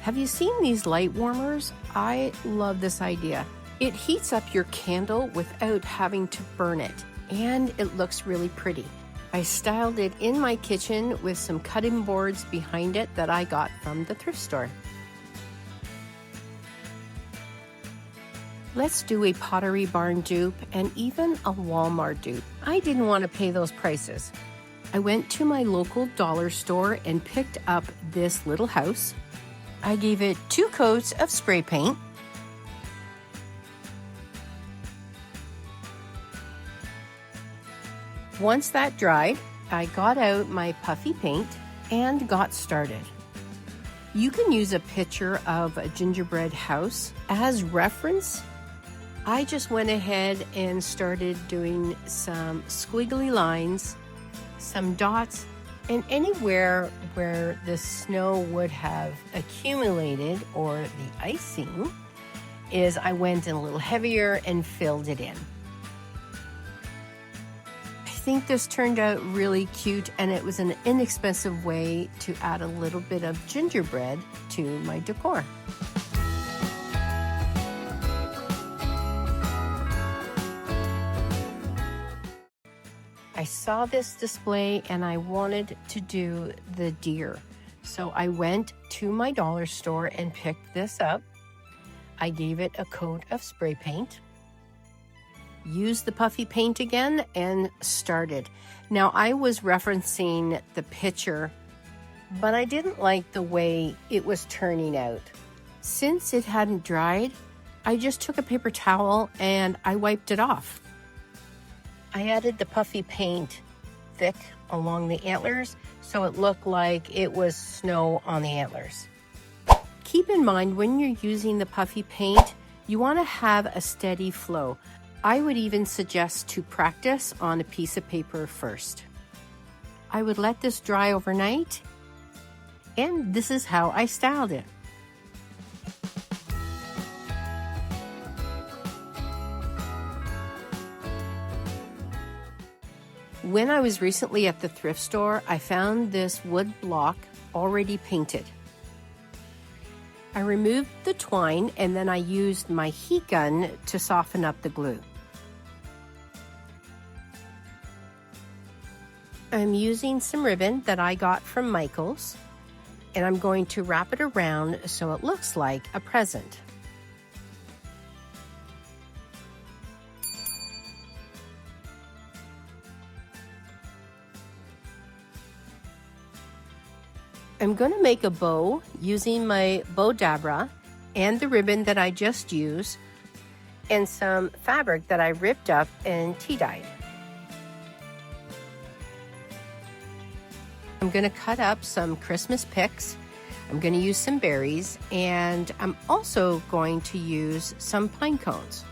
Have you seen these light warmers? I love this idea. It heats up your candle without having to burn it, and it looks really pretty. I styled it in my kitchen with some cutting boards behind it that I got from the thrift store. Let's do a Pottery Barn dupe and even a Walmart dupe. I didn't want to pay those prices. I went to my local dollar store and picked up this little house. I gave it 2 coats of spray paint. Once that dried, I got out my puffy paint and got started. You can use a picture of a gingerbread house as reference. I just went ahead and started doing some squiggly lines, some dots, and anywhere where the snow would have accumulated or the icing I went a little heavier and filled it in. I think this turned out really cute, and it was an inexpensive way to add a little bit of gingerbread to my decor. I saw this display and I wanted to do the deer. So I went to my dollar store and picked this up. I gave it a coat of spray paint, used the puffy paint again, and started. Now I was referencing the picture, but I didn't like the way it was turning out. Since it hadn't dried, I just took a paper towel and I wiped it off. I added the puffy paint thick along the antlers so it looked like it was snow on the antlers. Keep in mind when you're using the puffy paint, you want to have a steady flow. I would even suggest to practice on a piece of paper first. I would let this dry overnight, and this is how I styled it. When I was recently at the thrift store, I found this wood block already painted. I removed the twine and then I used my heat gun to soften up the glue. I'm using some ribbon that I got from Michael's, and I'm going to wrap it around so it looks like a present. I'm going to make a bow using my bow dabra and the ribbon that I just used and some fabric that I ripped up and tea dyed. I'm going to cut up some Christmas picks. I'm going to use some berries, and I'm also going to use some pine cones.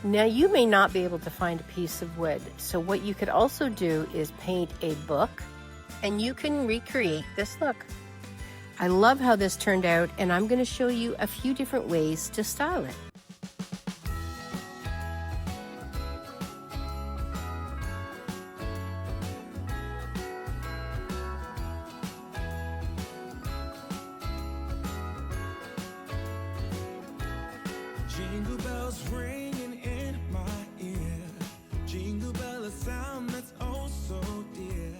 Now you may not be able to find a piece of wood, so what you could also do is paint a book and you can recreate this look. I love how this turned out, and I'm going to show you a few different ways to style it. Jingle bells ringing in my ear. Jingle bell, a sound that's oh so dear.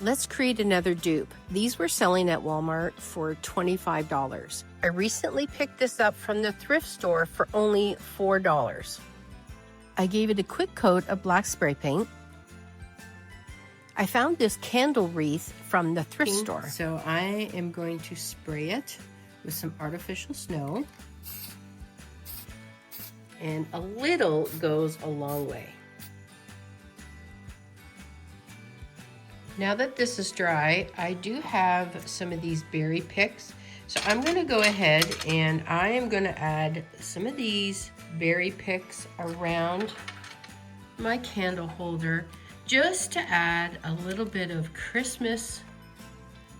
Let's create another dupe. These were selling at Walmart for $25. I recently picked this up from the thrift store for only $4. I gave it a quick coat of black spray paint. I found this candle wreath from the thrift store. So I am going to spray it with some artificial snow. And a little goes a long way. Now that this is dry, I do have some of these berry picks. So I'm going to go ahead and I am going to add some of these berry picks around my candle holder just to add a little bit of Christmas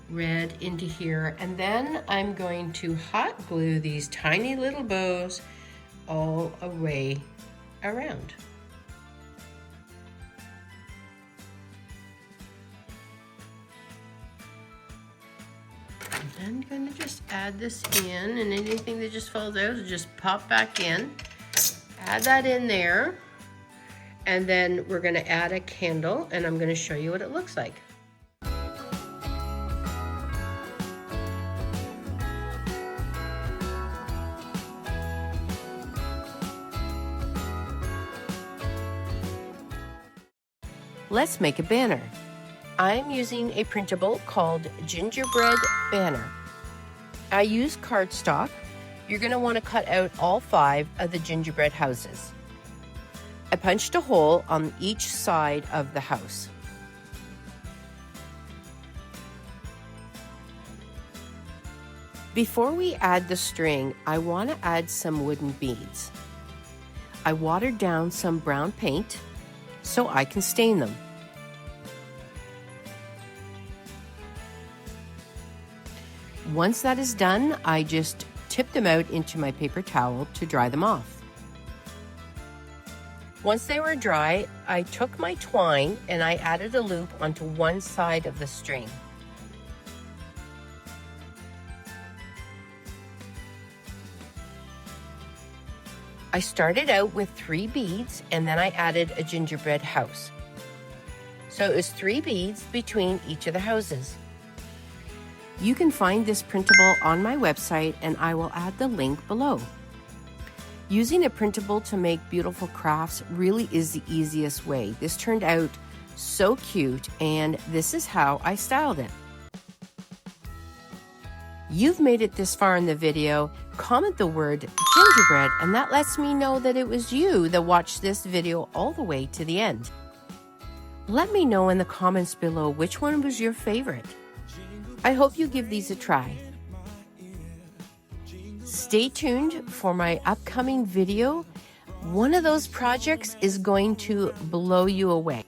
red into here. And then I'm going to hot glue these tiny little bows all the way around. I'm gonna just add this in, and anything that just falls out, just pop back in. Add that in there, and then we're gonna add a candle, and I'm gonna show you what it looks like. Let's make a banner. I'm using a printable called Gingerbread Banner. I use cardstock. You're going to want to cut out all 5 of the gingerbread houses. I punched a hole on each side of the house. Before we add the string, I want to add some wooden beads. I watered down some brown paint so I can stain them. Once that is done, I just tip them out into my paper towel to dry them off. Once they were dry, I took my twine and I added a loop onto one side of the string. I started out with 3 beads and then I added a gingerbread house. So it was 3 beads between each of the houses. You can find this printable on my website and I will add the link below. Using a printable to make beautiful crafts really is the easiest way. This turned out so cute and this is how I styled it. You've made it this far in the video. Comment the word gingerbread and that lets me know that it was you that watched this video all the way to the end. Let me know in the comments below which one was your favorite. I hope you give these a try. Stay tuned for my upcoming video. One of those projects is going to blow you away.